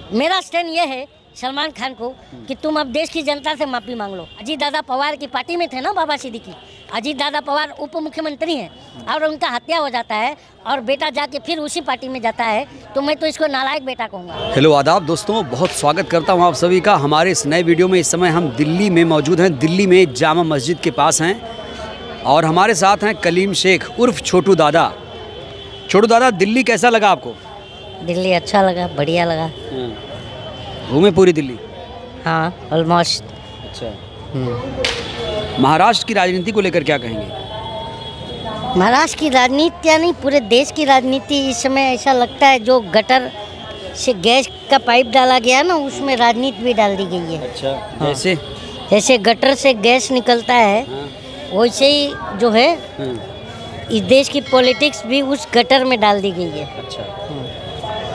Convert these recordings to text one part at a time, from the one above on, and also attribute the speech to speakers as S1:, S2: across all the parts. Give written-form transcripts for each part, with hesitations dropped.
S1: मेरा स्टैंड ये है सलमान खान को कि तुम अब देश की जनता से माफ़ी मांग लो। अजीत दादा पवार की पार्टी में थे ना बाबा सिद्दीकी। अजीत दादा पवार उप मुख्यमंत्री हैं और उनका हत्या हो जाता है और बेटा जाके फिर उसी पार्टी में जाता है, तो मैं तो इसको नालायक बेटा कहूँगा।
S2: हेलो आदाब दोस्तों, बहुत स्वागत करता हूँ आप सभी का हमारे इस नए वीडियो में। इस समय हम दिल्ली में मौजूद हैं, दिल्ली में जामा मस्जिद के पास हैं और हमारे साथ हैं कलीम शेख उर्फ छोटू दादा। छोटू दादा, दिल्ली कैसा लगा आपको?
S1: दिल्ली अच्छा लगा, बढ़िया लगा।
S2: घूमे पूरी दिल्ली?
S1: हाँ, ऑलमोस्ट।
S2: अच्छा। महाराष्ट्र की राजनीति को लेकर क्या कहेंगे?
S1: महाराष्ट्र की राजनीति या नहीं, पूरे देश की राजनीति इस समय ऐसा लगता है जो गटर से गैस का पाइप डाला गया ना, उसमें राजनीति भी डाल दी गई है।
S2: अच्छा।
S1: हाँ। जैसे गटर से गैस निकलता है, वैसे ही जो है इस देश की पॉलिटिक्स भी उस गटर में डाल दी गई है।
S2: अच्छा।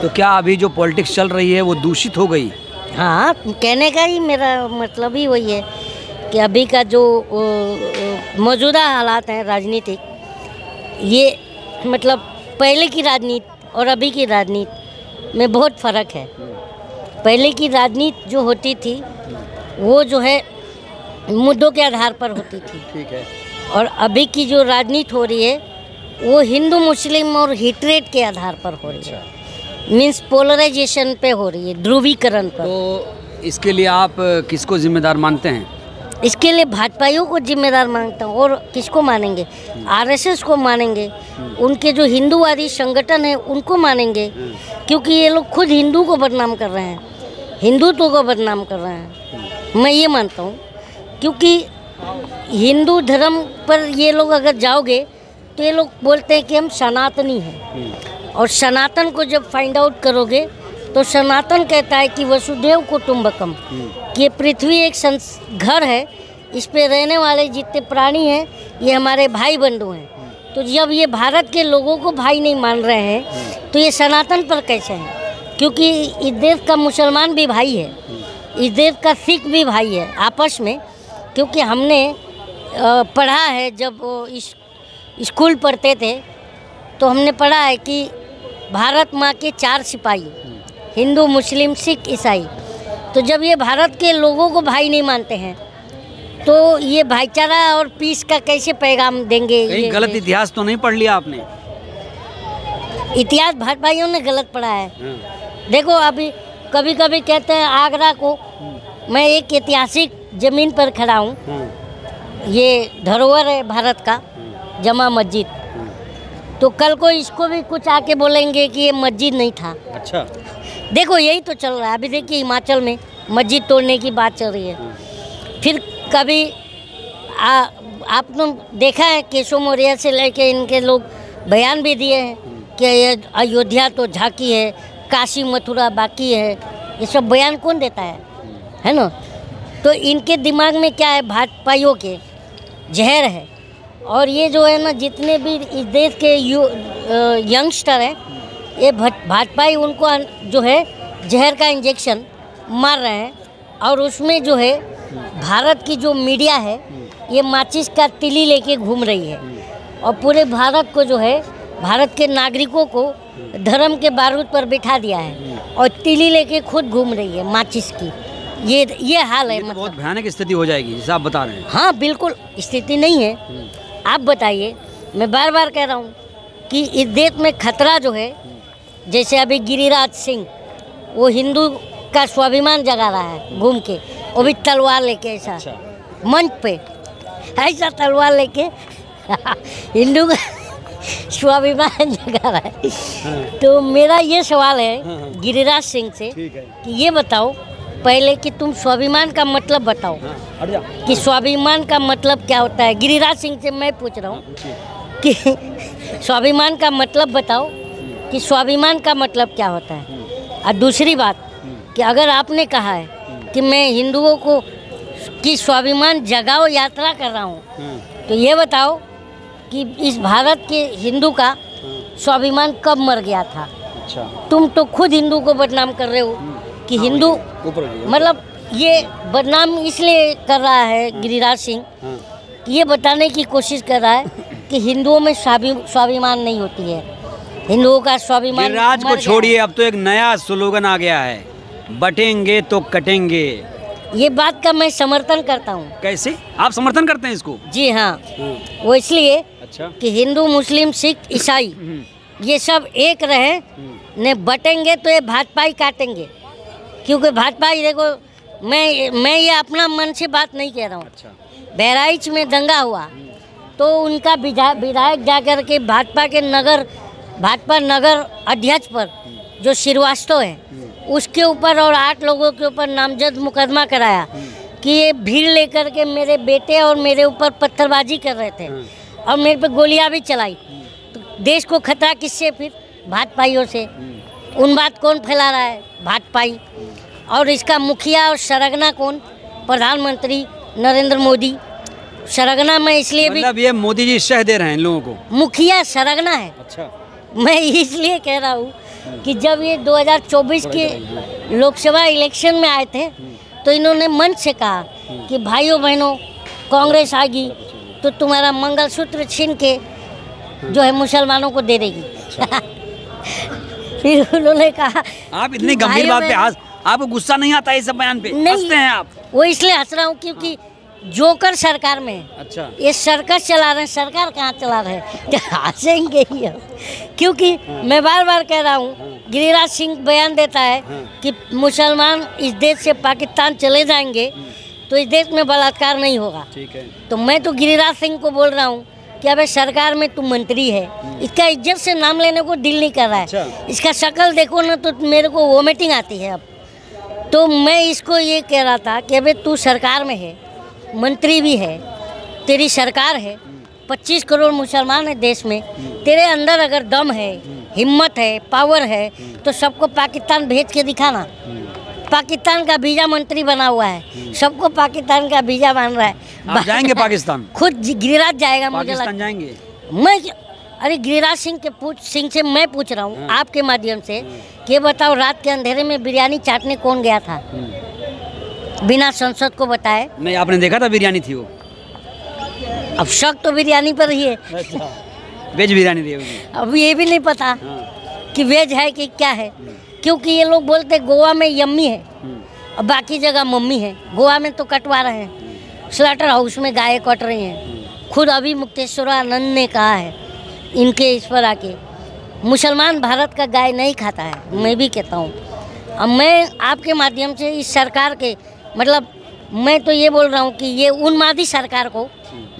S2: तो क्या अभी जो पॉलिटिक्स चल रही है वो दूषित हो गई?
S1: हाँ, कहने का ही मेरा मतलब ही वही है कि अभी का जो मौजूदा हालात हैं राजनीतिक, ये मतलब पहले की राजनीति और अभी की राजनीति में बहुत फ़र्क है। पहले की राजनीति जो होती थी वो जो है मुद्दों के आधार पर होती थी,
S2: ठीक है,
S1: और अभी की जो राजनीति हो रही है वो हिंदू मुस्लिम और हेट्रेड के आधार पर हो रही है। मीन्स पोलराइजेशन पे हो रही है, ध्रुवीकरण पर।
S2: तो इसके लिए आप किसको जिम्मेदार मानते हैं?
S1: इसके लिए भाजपाइयों को जिम्मेदार मानता हूँ। और किसको मानेंगे? आरएसएस को मानेंगे, उनके जो हिंदूवादी संगठन है उनको मानेंगे, क्योंकि ये लोग खुद हिंदू को बदनाम कर रहे हैं, हिंदुत्व को बदनाम कर रहे हैं। मैं ये मानता हूँ, क्योंकि हिंदू धर्म पर ये लोग अगर जाओगे तो ये लोग बोलते हैं कि हम सनातनी हैं, और सनातन को जब फाइंड आउट करोगे तो सनातन कहता है कि वसुदेव कुटुंबकम, कि ये पृथ्वी एक घर है, इस पे रहने वाले जितने प्राणी हैं ये हमारे भाई बंधु हैं। तो जब ये भारत के लोगों को भाई नहीं मान रहे हैं तो ये सनातन पर कैसे हैं? क्योंकि इस देश का मुसलमान भी भाई है, इस देश का सिख भी भाई है आपस में। क्योंकि हमने पढ़ा है, जब स्कूल पढ़ते थे तो हमने पढ़ा है कि भारत माँ के 4 सिपाही, हिंदू मुस्लिम सिख ईसाई। तो जब ये भारत के लोगों को भाई नहीं मानते हैं तो ये भाईचारा और पीस का कैसे पैगाम देंगे?
S2: कहीं गलत इतिहास तो नहीं पढ़ लिया आपने?
S1: इतिहास भाजपाइयों ने गलत पढ़ा है। देखो, अभी कभी कभी कहते हैं आगरा को, मैं एक ऐतिहासिक जमीन पर खड़ा हूँ, ये धरोहर है भारत का, जामा मस्जिद। तो कल को इसको भी कुछ आके बोलेंगे कि ये मस्जिद नहीं था।
S2: अच्छा।
S1: देखो, यही तो चल रहा है अभी। देखिए, हिमाचल में मस्जिद तोड़ने की बात चल रही है। फिर कभी आपने देखा है केशव मौर्य से लेके इनके लोग बयान भी दिए हैं कि ये अयोध्या तो झांकी है, काशी मथुरा बाकी है। ये सब बयान कौन देता है ना? तो इनके दिमाग में क्या है? भाजपाइयों के जहर है। और ये जो है ना, जितने भी इस देश के यंगस्टर हैं, ये भाजपाई उनको जो है जहर का इंजेक्शन मार रहे हैं। और उसमें जो है भारत की जो मीडिया है ये माचिस का तिली लेके घूम रही है, और पूरे भारत को जो है, भारत के नागरिकों को धर्म के बारूद पर बिठा दिया है और तिली लेके खुद घूम रही है माचिस की। ये हाल है। मतलब
S2: बहुत भयानक स्थिति हो जाएगी जैसा आप बता रहे हैं।
S1: हाँ, बिल्कुल स्थिति नहीं है। आप बताइए, मैं बार बार कह रहा हूँ कि इस देश में खतरा जो है, जैसे अभी गिरिराज सिंह, वो हिंदू का स्वाभिमान जगा रहा है घूम के, वो भी तलवार लेके, ऐसा मंच पे ऐसा तलवार लेके हिंदू का स्वाभिमान जगा रहा है। तो मेरा ये सवाल है गिरिराज सिंह से कि ये बताओ पहले कि तुम स्वाभिमान का मतलब बताओ कि स्वाभिमान का मतलब क्या होता है। गिरिराज सिंह से मैं पूछ रहा हूँ कि स्वाभिमान का मतलब बताओ कि स्वाभिमान का मतलब क्या होता है। और दूसरी बात कि अगर आपने कहा है कि मैं हिंदुओं को की स्वाभिमान जगाओ यात्रा कर रहा हूँ, तो ये बताओ कि इस भारत के हिंदू का स्वाभिमान कब मर गया था? अच्छा। तुम तो खुद हिंदू को बदनाम कर रहे हो कि हिंदू, मतलब ये बदनाम इसलिए कर रहा है गिरिराज सिंह, ये बताने की कोशिश कर रहा है कि हिंदुओं में स्वाभिमान नहीं होती है, हिंदुओं का स्वाभिमान।
S2: गिरिराज को छोड़िए, अब तो एक नया स्लोगन आ गया है, बटेंगे तो कटेंगे,
S1: ये बात का मैं समर्थन करता हूँ।
S2: कैसे आप समर्थन करते हैं इसको?
S1: जी हाँ, वो इसलिए
S2: अच्छा।
S1: कि हिंदू, मुस्लिम, सिख, ईसाई ये सब एक रहे, ने बटेंगे तो ये भाजपा ही काटेंगे। क्योंकि भाजपा ही, देखो मैं ये अपना मन से बात नहीं कह रहा हूँ।
S2: अच्छा।
S1: बहराइच में दंगा हुआ तो उनका विधायक जाकर के भाजपा नगर अध्यक्ष पर जो श्रीवास्तव है उसके ऊपर और 8 लोगों के ऊपर नामजद मुकदमा कराया कि ये भीड़ लेकर के मेरे बेटे और मेरे ऊपर पत्थरबाजी कर रहे थे और मेरे पे गोलियां भी चलाई। तो देश को खतरा किससे? फिर भाजपाइयों से। उन बात कौन फैला रहा है? भाजपाई। और इसका मुखिया और सरगना कौन? प्रधानमंत्री नरेंद्र मोदी। सरगना में इसलिए भी,
S2: मतलब ये मोदी जी शह दे रहे हैं इन लोगों को?
S1: मुखिया सरगना है।
S2: अच्छा।
S1: मैं इसलिए कह रहा हूँ कि जब ये 2024 के लोकसभा इलेक्शन में आए थे तो इन्होंने मंच से कहा कि भाइयों बहनों, कांग्रेस आएगी तो तुम्हारा मंगलसूत्र छीन के जो है मुसलमानों को दे देगी। फिर उन्होंने कहा,
S2: आप इतनी गंभीर बात पे आपको गुस्सा नहीं आता इस बयान पे? हंसते हैं आप?
S1: वो इसलिए हंस रहा हूँ क्योंकि जोकर सरकार में है।
S2: अच्छा।
S1: ये सर्कस चला रहे हैं, सरकार कहाँ चला रहे हैं? हंसेंगे ही हम। क्योंकि मैं बार बार कह रहा हूँ, गिरिराज सिंह बयान देता है कि मुसलमान इस देश से पाकिस्तान चले जाएंगे तो इस देश में बलात्कार नहीं होगा।
S2: ठीक है।
S1: तो मैं तो गिरिराज सिंह को बोल रहा हूँ कि अबे सरकार में तू मंत्री है, इसका इज्जत से नाम लेने को दिल नहीं कर रहा है।
S2: अच्छा।
S1: इसका शक्ल देखो ना तो मेरे को वोमिटिंग आती है अब। तो मैं इसको ये कह रहा था कि अबे तू सरकार में है, मंत्री भी है, तेरी सरकार है, 25 करोड़ मुसलमान है देश में, तेरे अंदर अगर दम है, हिम्मत है, पावर है तो सबको पाकिस्तान भेज के दिखाना। पाकिस्तान का वीजा मंत्री बना हुआ है, सबको पाकिस्तान का वीजा बन रहा है।
S2: आप जाएंगे पाकिस्तान?
S1: खुद गिरिराज जाएगा। मुझे
S2: पाकिस्तान जाएंगे?
S1: मैं, अरे गिरिराज सिंह से मैं पूछ रहा हूँ आपके माध्यम से कि बताओ, रात के अंधेरे में बिरयानी चाटने कौन गया था बिना संसद को बताए?
S2: नहीं, आपने देखा था बिरयानी थी वो?
S1: अब शक तो बिरयानी पर ही है।
S2: अच्छा। वेज बिरयानी थी वो?
S1: अब ये भी नहीं पता कि वेज है कि क्या है, क्योंकि ये लोग बोलते गोवा में यम्मी है और बाकी जगह मम्मी है। गोवा में तो कटवा रहे हैं, स्लॉटर हाउस में गायें कट रही हैं। खुद अभी मुक्तेश्वरानंद ने कहा है इनके इस पर आके, मुसलमान भारत का गाय नहीं खाता है। मैं भी कहता हूँ। अब मैं आपके माध्यम से इस सरकार के, मतलब मैं तो ये बोल रहा हूँ कि ये उन्मादी सरकार को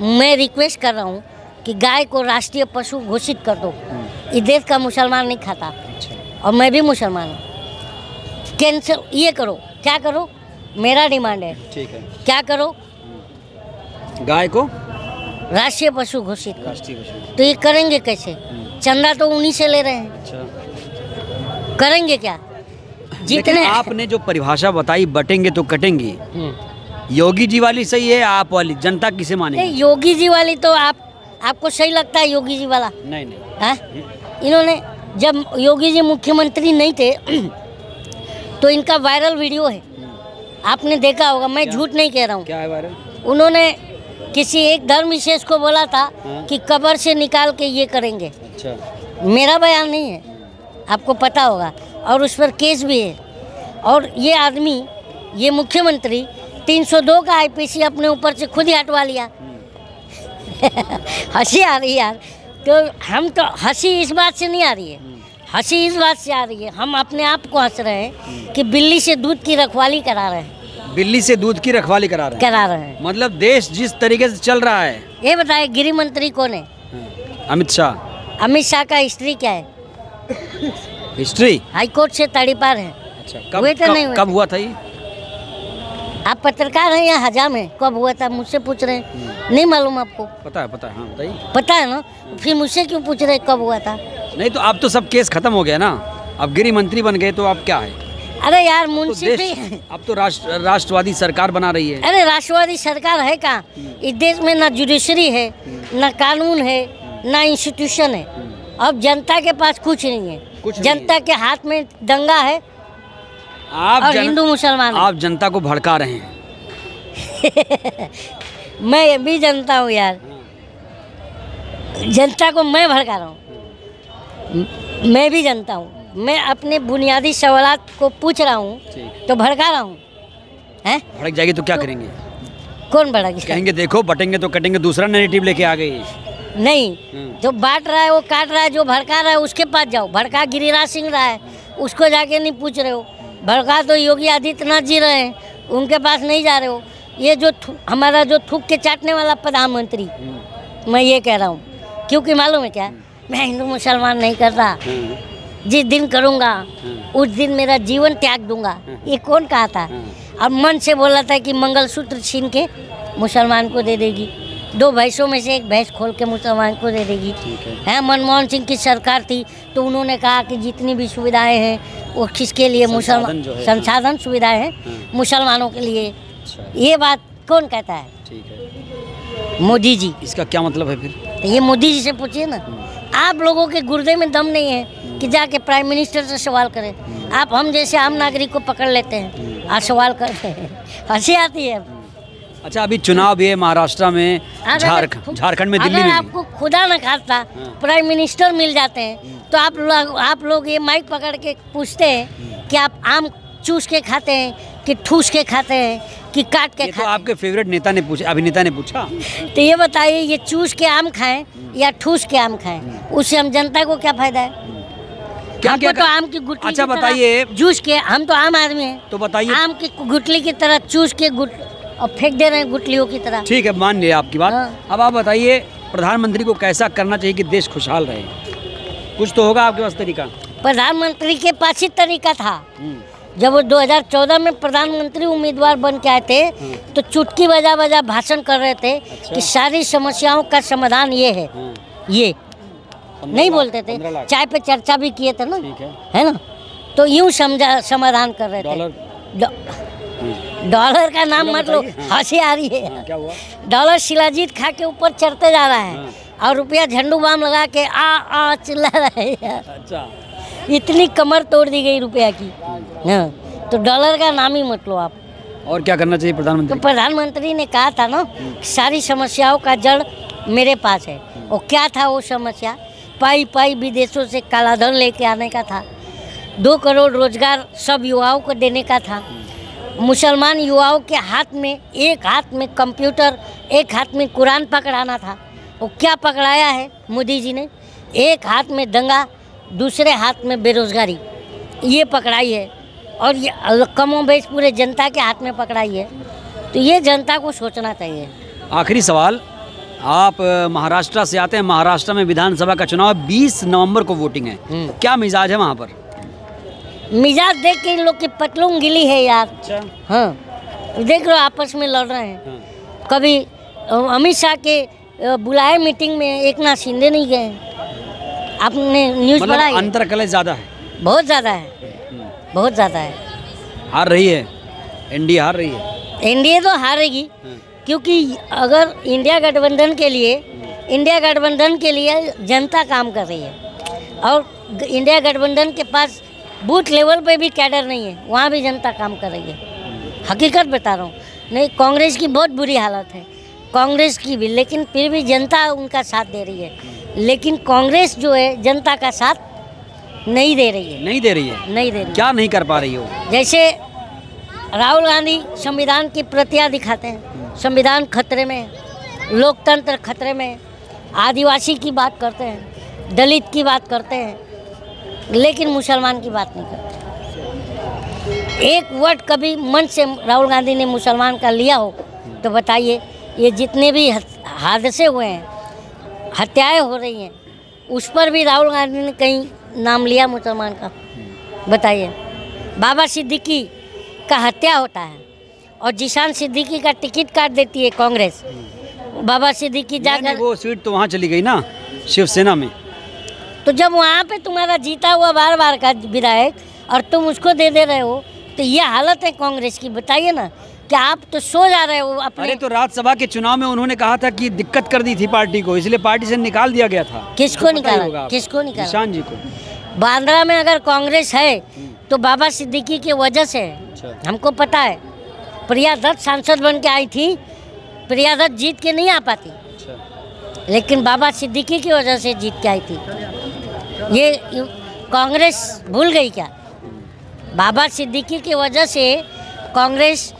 S1: मैं रिक्वेस्ट कर रहा हूँ कि गाय को राष्ट्रीय पशु घोषित कर दो। इस देश का मुसलमान नहीं खाता और मैं भी मुसलमान हूँ। कैंसिल ये करो, क्या करो, मेरा डिमांड है।
S2: ठीक है।
S1: क्या करो?
S2: गाय को
S1: राष्ट्रीय पशु घोषित करो।
S2: राष्ट्रीय पशु।
S1: तो ये करेंगे कैसे? चंदा तो उन्हीं से ले रहे हैं।
S2: अच्छा।
S1: करेंगे क्या?
S2: जितने आपने जो परिभाषा बताई, बटेंगे तो कटेंगे, योगी जी वाली सही है, आप वाली जनता किसे मानेगी?
S1: नहीं, योगी जी वाली तो आपको सही लगता है? योगी जी वाला
S2: नहीं
S1: है। इन्होंने, जब योगी जी मुख्यमंत्री नहीं थे तो इनका वायरल वीडियो है, आपने देखा होगा। मैं झूठ नहीं कह रहा हूँ।
S2: क्या है वायरल?
S1: उन्होंने किसी एक धर्म विशेष को बोला था कि कब्र से निकाल के ये करेंगे।
S2: अच्छा।
S1: मेरा बयान नहीं है, आपको पता होगा, और उस पर केस भी है। और ये आदमी, ये मुख्यमंत्री 302 का आईपीसी अपने ऊपर से खुद ही हटवा लिया। हंसी आ रही यार। तो हम तो, हंसी इस बात से नहीं आ रही है, हंसी इस बात से आ रही है, हम अपने आप को हंस रहे हैं कि बिल्ली से दूध की रखवाली करा रहे हैं।
S2: बिल्ली से दूध की रखवाली करा रहे हैं? मतलब देश जिस तरीके से चल रहा है।
S1: ये बताए गृह मंत्री कौन है?
S2: अमित शाह।
S1: अमित शाह का हिस्ट्री क्या है?
S2: हिस्ट्री
S1: हाईकोर्ट से तड़ीपार है।
S2: अच्छा।
S1: हुए तो नहीं हुए?
S2: कब हुआ था ये?
S1: आप पत्रकार हैं या हजाम हैं? कब हुआ था मुझसे पूछ रहे हैं? नहीं मालूम आपको?
S2: पता है, पता है। हाँ बताइए।
S1: पता है ना, फिर मुझसे क्यों पूछ रहे कब हुआ था?
S2: नहीं तो अब तो सब केस खत्म हो गया ना, अब गृह मंत्री बन गए तो अब क्या है?
S1: अरे यार,
S2: तो
S1: मुंसिफी
S2: अब तो राष्ट्रवादी सरकार बना रही है।
S1: अरे राष्ट्रवादी सरकार है कहाँ? इस देश में ना जुडिशरी है, ना कानून है, ना इंस्टीट्यूशन है। अब जनता के पास कुछ नहीं है। जनता के हाथ में दंगा है और हिंदू मुसलमान।
S2: आप जनता को भड़का रहे हैं।
S1: मैं भी जनता हूँ यार, जनता को मैं भड़का रहा हूँ। मैं भी जनता हूँ। मैं अपने बुनियादी सवालात को पूछ रहा हूँ
S2: ठीक।
S1: तो भड़का रहा हूँ, हैं?
S2: भड़क जाएगी तो क्या करेंगे?
S1: कौन भड़क?
S2: कहेंगे देखो बटेंगे तो कटेंगे, दूसरा नैरेटिव लेके आ गई।
S1: नहीं, जो बांट रहा है वो काट रहा है, जो भड़का रहा है उसके पास जाओ। भड़का गिरिराज सिंह रहा है, उसको जाके नहीं पूछ रहे हो। भड़का तो योगी आदित्यनाथ जी रहे हैं, उनके पास नहीं जा रहे हो। ये जो हमारा जो थूक के चाटने वाला प्रधानमंत्री, मैं ये कह रहा हूँ, क्योंकि मालूम है क्या, मैं हिंदू मुसलमान नहीं करता, जिस दिन करूँगा उस दिन मेरा जीवन त्याग दूंगा। ये कौन कहा था? और मन से बोला था कि मंगलसूत्र छीन के मुसलमान को दे देगी, 2 भैंसों में से एक भैंस खोल के मुसलमान को दे देगी। है, मनमोहन सिंह की सरकार थी तो उन्होंने कहा कि जितनी भी सुविधाएं हैं वो किसके लिए? मुसलमान, संसाधन सुविधाएं हैं मुसलमानों के लिए। ये बात कौन कहता है?
S2: ठीक है।
S1: मोदी जी।
S2: इसका क्या मतलब है फिर?
S1: तो ये मोदी जी से पूछिए ना। आप लोगों के गुर्दे में दम नहीं है कि जाके प्राइम मिनिस्टर से सवाल करें। आप हम जैसे आम नागरिक को पकड़ लेते हैं और सवाल करते हैं, हंसी आती है।
S2: अच्छा, अभी चुनाव भी है महाराष्ट्र में, झारखंड में, दिल्ली में।
S1: अगर आपको खुदा न खास्ता प्राइम मिनिस्टर मिल जाते हैं तो आप लोग ये माइक पकड़ के पूछते हैं कि आप आम चूस के खाते हैं कि ठूस के खाते हैं कि काट के खाते हैं?
S2: तो आपके फेवरेट नेता ने पूछा, अभिनेता ने पूछा।
S1: तो ये बताइए, ये चूस के आम खाएं या ठूस के आम खाएं, उससे हम जनता को क्या फायदा है?
S2: क्या क्या
S1: तो आम की गुठली
S2: अच्छा
S1: की तरह
S2: बताइए,
S1: जूस के, हम तो आम आदमी हैं,
S2: तो बताइए,
S1: आम की गुठली की तरह चूस के और फेंक दे रहे हैं गुठलियों की तरह।
S2: ठीक है, मान लिया आपकी बात।
S1: हाँ।
S2: अब आप बताइए, प्रधानमंत्री को कैसा करना चाहिए कि देश खुशहाल रहे? कुछ तो होगा आपके पास तरीका।
S1: प्रधानमंत्री के पास ही तरीका था। जब वो 2014 में प्रधानमंत्री उम्मीदवार बन के आए थे तो चुटकी बजा बजा भाषण कर रहे थे कि सारी समस्याओं का समाधान ये है। ये नहीं बोलते थे, चाय पे चर्चा भी किए थे ना, है ना? तो यूं समाधान कर रहे थे। डॉलर का नाम मत लो, हंसी आ रही है।
S2: क्या हुआ?
S1: डॉलर शिलाजीत खा के ऊपर चढ़ते जा रहा है और रुपया झंडू बाम लगा के आ चिल्ला रहा है यार।
S2: अच्छा,
S1: इतनी कमर तोड़ दी गई रुपया की। हाँ, तो डॉलर का नाम ही मत लो आप।
S2: और क्या करना चाहिए
S1: तो
S2: प्रधानमंत्री?
S1: प्रधानमंत्री ने कहा था ना, सारी समस्याओं का जड़ मेरे पास है। और क्या था वो समस्या? पाई पाई विदेशों से काला धन लेके आने का था, 2 करोड़ रोजगार सब युवाओं को देने का था, मुसलमान युवाओं के हाथ में, एक हाथ में कंप्यूटर, एक हाथ में कुरान पकड़ाना था। वो क्या पकड़ाया है मोदी जी ने? एक हाथ में दंगा, दूसरे हाथ में बेरोजगारी, ये पकड़ाई है। और ये कमोबेश पूरे जनता के हाथ में पकड़ाई है। तो ये जनता को सोचना चाहिए।
S2: आखिरी सवाल, आप महाराष्ट्र से आते हैं, महाराष्ट्र में विधानसभा का चुनाव 20 नवंबर को वोटिंग है, क्या मिजाज है वहाँ पर?
S1: मिजाज देख के इन लोग की पतलून गिली है यार।
S2: अच्छा।
S1: हाँ, देख लो आपस में लड़ रहे हैं। कभी अमित शाह के बुलाए मीटिंग में एकनाथ शिंदे नहीं गए। आपने न्यूज़ पढ़ा है?
S2: अंतर कलह ज़्यादा है,
S1: बहुत ज़्यादा है, बहुत ज़्यादा है।
S2: हार रही है एनडीए, हार रही है।
S1: एनडीए तो हारेगी, क्योंकि अगर इंडिया गठबंधन के लिए जनता काम कर रही है और इंडिया गठबंधन के पास बूथ लेवल पे भी कैडर नहीं है, वहाँ भी जनता काम कर रही है। हकीकत बता रहा हूँ। नहीं, कांग्रेस की बहुत बुरी हालत है, कांग्रेस की भी, लेकिन फिर भी जनता उनका साथ दे रही है। लेकिन कांग्रेस जो है जनता का साथ नहीं दे रही है।
S2: नहीं दे रही है?
S1: नहीं दे रही।
S2: क्या नहीं कर पा रही हो?
S1: जैसे राहुल गांधी संविधान की प्रतियां दिखाते हैं, संविधान खतरे में, लोकतंत्र खतरे में, आदिवासी की बात करते हैं, दलित की बात करते हैं, लेकिन मुसलमान की बात नहीं करते। एक वर्ड कभी मन से राहुल गांधी ने मुसलमान का लिया हो तो बताइए, ये जितने भी हादसे हुए हैं, हत्याएं हो रही हैं, उस पर भी राहुल गांधी ने कहीं नाम लिया मुसलमान का? बताइए। बाबा सिद्दीकी का हत्या होता है और जिशान सिद्दीकी का टिकट काट देती है कांग्रेस। बाबा सिद्दीकी जाकर,
S2: वो सीट तो वहाँ चली गई ना, शिवसेना में।
S1: तो जब वहाँ पे तुम्हारा जीता हुआ बार का विधायक और तुम उसको दे रहे हो, तो ये हालत है कांग्रेस की। बताइए ना, कि आप तो सो जा रहे हो अपने।
S2: अरे तो राज्यसभा के चुनाव में उन्होंने कहा था कि दिक्कत कर दी थी पार्टी को, इसलिए पार्टी से निकाल दिया गया था।
S1: किसको निकाला? किसको निकाला?
S2: निशान जी को।
S1: बांद्रा में अगर कांग्रेस है तो बाबा सिद्दीकी की वजह से है।
S2: अच्छा।
S1: हमको पता है। प्रिया दत्त सांसद बन के आई थी, प्रिया दत्त जीत के नहीं आ पाती। अच्छा। लेकिन बाबा सिद्दीकी की वजह से जीत के आई थी। ये कांग्रेस भूल गई क्या? बाबा सिद्दीकी की वजह से कांग्रेस,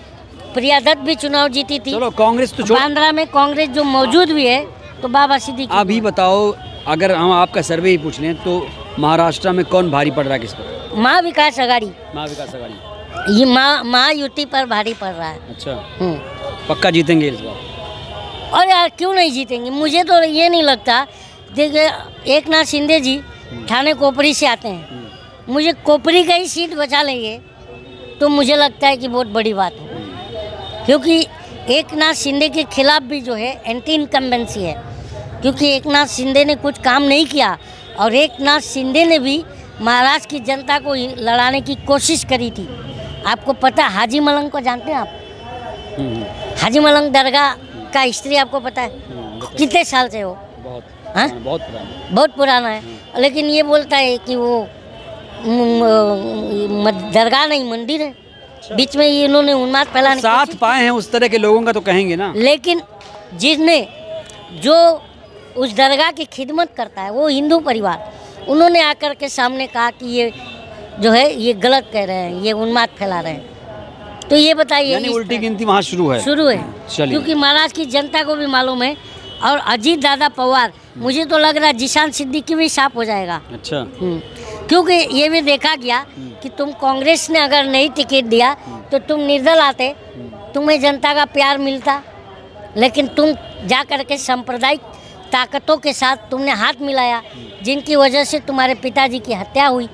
S1: प्रिया दत्त भी चुनाव जीती थी।
S2: चलो कांग्रेस तो
S1: बांद्रा में कांग्रेस जो मौजूद भी है तो बाबा सिद्दीकी।
S2: अभी बताओ, अगर हम आपका सर्वे ही पूछ लें तो महाराष्ट्र में कौन भारी पड़ रहा है किस पर?
S1: महाविकास आघाड़ी।
S2: महाविकास आघाड़ी।
S1: ये महायुति पर भारी पड़ रहा है।
S2: अच्छा, पक्का जीतेंगे इस बार?
S1: और यार क्यों नहीं जीतेंगे? मुझे तो ये नहीं लगता। देखिए, एक नाथ शिंदे जी ठाणे कोपरी से आते हैं, मुझे कोपरी का ही सीट बचा लेंगे तो मुझे लगता है कि बहुत बड़ी बात है, क्योंकि एक नाथ शिंदे के खिलाफ भी जो है एंटी इनकम्बेंसी है, क्योंकि एक नाथ शिंदे ने कुछ काम नहीं किया और एक नाथ शिंदे ने भी महाराष्ट्र की जनता को लड़ाने की कोशिश करी थी। आपको पता, हाजी मलंग को जानते हैं आप? हाजी मलंग दरगाह का हिस्ट्री आपको पता है? कितने साल से हो? बहुत पुराना। बहुत पुराना है, लेकिन ये बोलता है कि वो दरगाह नहीं मंदिर है। बीच में ये इन्होंने उन्माद फैलाने
S2: साथ पाए हैं उस तरह के लोगों का तो कहेंगे ना।
S1: लेकिन जिसने जो उस दरगाह की खिदमत करता है वो हिंदू परिवार, उन्होंने आकर के सामने कहा कि ये जो है ये गलत कह रहे हैं, ये उन्माद फैला रहे हैं। तो ये बताइए,
S2: यानी उल्टी गिनती वहाँ शुरू है।
S1: क्योंकि महाराष्ट्र की जनता को भी मालूम है। और अजीत दादा पवार, मुझे तो लग रहा है जिशान सिद्दीकी भी साफ हो जाएगा।
S2: अच्छा।
S1: क्योंकि ये भी देखा गया कि तुम कांग्रेस ने अगर नहीं टिकट दिया तो तुम निर्दल आते, तुम्हें जनता का प्यार मिलता, लेकिन तुम जा कर के सांप्रदायिक ताकतों के साथ तुमने हाथ मिलाया, जिनकी वजह से तुम्हारे पिताजी की हत्या हुई।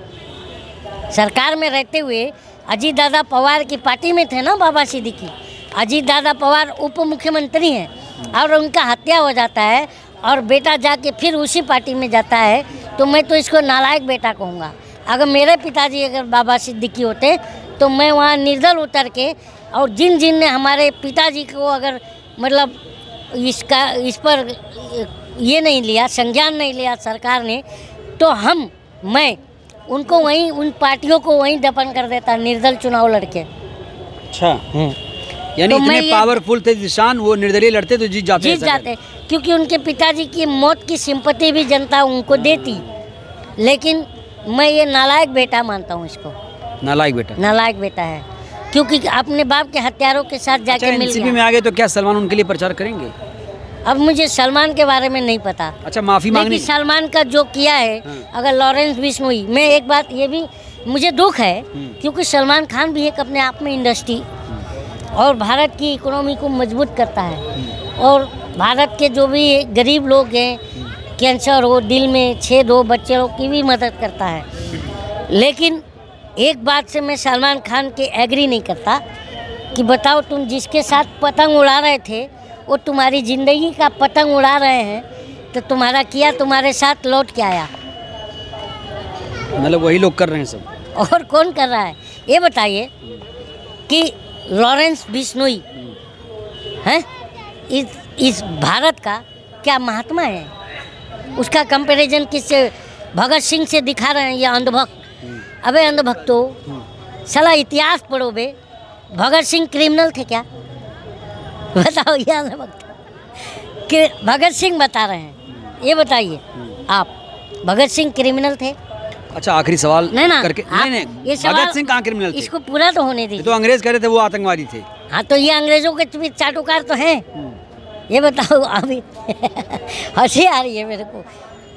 S1: सरकार में रहते हुए अजीत दादा पवार की पार्टी में थे ना बाबा सिद्दीकी। अजीत दादा पवार उप मुख्यमंत्री हैं और उनका हत्या हो जाता है और बेटा जाके फिर उसी पार्टी में जाता है, तो मैं तो इसको नालायक बेटा कहूँगा। अगर मेरे पिताजी अगर बाबा सिद्दीकी होते तो मैं वहाँ निर्दल उतर के, और जिन जिन ने हमारे पिताजी को अगर मतलब इस पर ये नहीं लिया, संज्ञान नहीं लिया सरकार ने, तो मैं उनको वहीं, उन पार्टियों को वहीं दफन कर देता निर्दल चुनाव लड़के।
S2: अच्छा। यानी तो इतने पावरफुल थे जिशान, वो निर्दलीय लड़ते तो जीत जाते।
S1: क्योंकि उनके पिताजी की मौत की सिंपैथी भी जनता उनको देती। लेकिन मैं ये नालायक बेटा मानता हूँ इसको। नालायक बेटा है, क्योंकि अपने बाप के हत्यारों के साथ जाके मिल गया।
S2: में आ गए तो क्या सलमान उनके लिए प्रचार करेंगे?
S1: अब मुझे सलमान के बारे में नहीं पता।
S2: अच्छा, माफी मांगनी।
S1: सलमान का जो किया है, अगर लॉरेंस बिश्नोई, मैं एक बात ये भी मुझे दुख है, क्योंकि सलमान खान भी एक अपने आप में इंडस्ट्री और भारत की इकोनॉमी को मजबूत करता है, और भारत के जो भी गरीब लोग हैं, कैंसर हो, दिल में छेद हो, बच्चे लोग की भी मदद करता है। लेकिन एक बात से मैं सलमान खान के एग्री नहीं करता कि बताओ, तुम जिसके साथ पतंग उड़ा रहे थे वो तुम्हारी ज़िंदगी का पतंग उड़ा रहे हैं, तो तुम्हारा किया तुम्हारे साथ लौट के आया।
S2: मतलब वही लोग कर रहे हैं सब,
S1: और कौन कर रहा है ये बताइए? कि लॉरेंस बिश्नोई हैं, इस भारत का क्या महात्मा है? उसका कंपैरिजन किससे? भगत सिंह से दिखा रहे हैं ये अंधभक्त। अबे अंधभक्तो, साला इतिहास पढ़ो बे। भगत सिंह क्रिमिनल थे क्या? बताओ, ये अंधभक्त कि भगत सिंह बता रहे हैं, ये बताइए आप, भगत सिंह क्रिमिनल थे?
S2: अच्छा, आखिरी सवाल
S1: नहीं
S2: करके नहीं, भगत सिंह कहाँ क्रिमिनल थे?
S1: इसको पूरा तो होने दीजिए।
S2: तो अंग्रेज कह रहे थे वो आतंकवादी थे।
S1: हाँ, तो ये अंग्रेजों के चाटुकार तो हैं। ये बताओ अभी हंसी आ रही है मेरे को।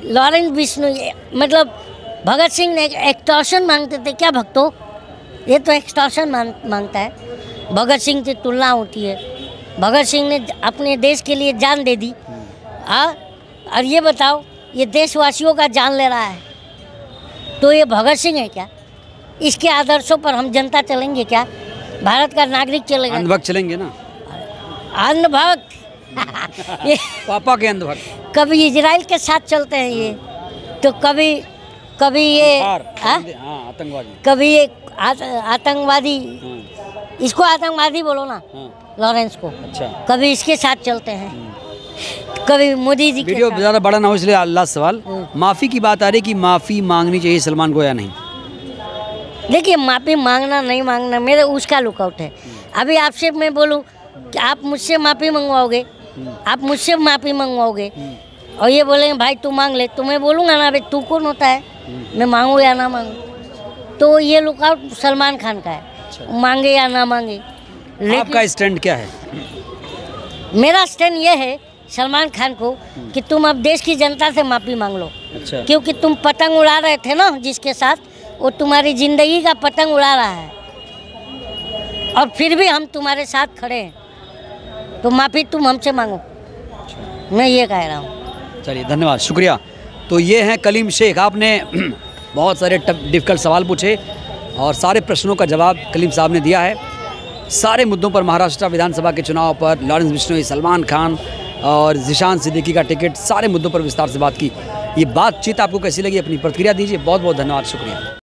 S1: लॉरेंस बिश्नोई, मतलब भगत सिंह ने एक्सटॉर्शन मांगते थे क्या भक्तों? ये तो एक्सटॉर्शन मांगता है। भगत सिंह से तुलना होती है। भगत सिंह ने अपने देश के लिए जान दे दी। और ये बताओ, ये देशवासियों का जान ले रहा है, तो ये भगत सिंह है क्या? इसके आदर्शों पर हम जनता चलेंगे क्या? भारत का नागरिक चलेगा?
S2: अंधभक्त चलेंगे ना।
S1: अंधभक्त ये
S2: पापा के अंधभक्त।
S1: कभी इजराइल के साथ चलते हैं ये, तो कभी ये
S2: आतंकवादी,
S1: कभी ये आतंकवादी। इसको आतंकवादी बोलो ना, लॉरेंस को।
S2: अच्छा।
S1: कभी इसके साथ चलते हैं, कभी मोदी जी।
S2: वीडियो ज़्यादा बड़ा ना हो इसलिए लास्ट सवाल, माफ़ी की बात आ रही कि माफ़ी मांगनी चाहिए सलमान को या नहीं?
S1: देखिए, माफ़ी मांगना नहीं मांगना मेरे उसका लुकआउट है। अभी आपसे मैं बोलूँ कि आप मुझसे माफ़ी मंगवाओगे, आप मुझसे माफ़ी मंगवाओगे और ये बोलेंगे भाई तू मांग ले, तो मैं बोलूँगा ना भाई तू कौन होता है? मैं मांगूँ या ना मांगूँ। तो ये लुकआउट सलमान खान का है, मांगे या ना मांगे।
S2: आपका स्टैंड क्या है?
S1: मेरा स्टैंड ये है सलमान खान को कि तुम अब देश की जनता से माफ़ी मांग लो।
S2: अच्छा।
S1: क्योंकि तुम पतंग उड़ा रहे थे ना जिसके साथ, वो तुम्हारी ज़िंदगी का पतंग उड़ा रहा है, और फिर भी हम तुम्हारे साथ खड़े हैं, तो माफ़ी तुम हमसे मांगो। मैं ये कह रहा हूँ।
S2: चलिए, धन्यवाद, शुक्रिया। तो ये हैं कलीम शेख। आपने बहुत सारे डिफ़िकल्ट सवाल पूछे और सारे प्रश्नों का जवाब कलीम साहब ने दिया है। सारे मुद्दों पर, महाराष्ट्र विधानसभा के चुनाव पर, लॉरेंस बिश्नोई, सलमान खान और ज़ीशान सिद्दीकी का टिकट, सारे मुद्दों पर विस्तार से बात की। ये बातचीत आपको कैसी लगी, अपनी प्रतिक्रिया दीजिए। बहुत बहुत धन्यवाद, शुक्रिया।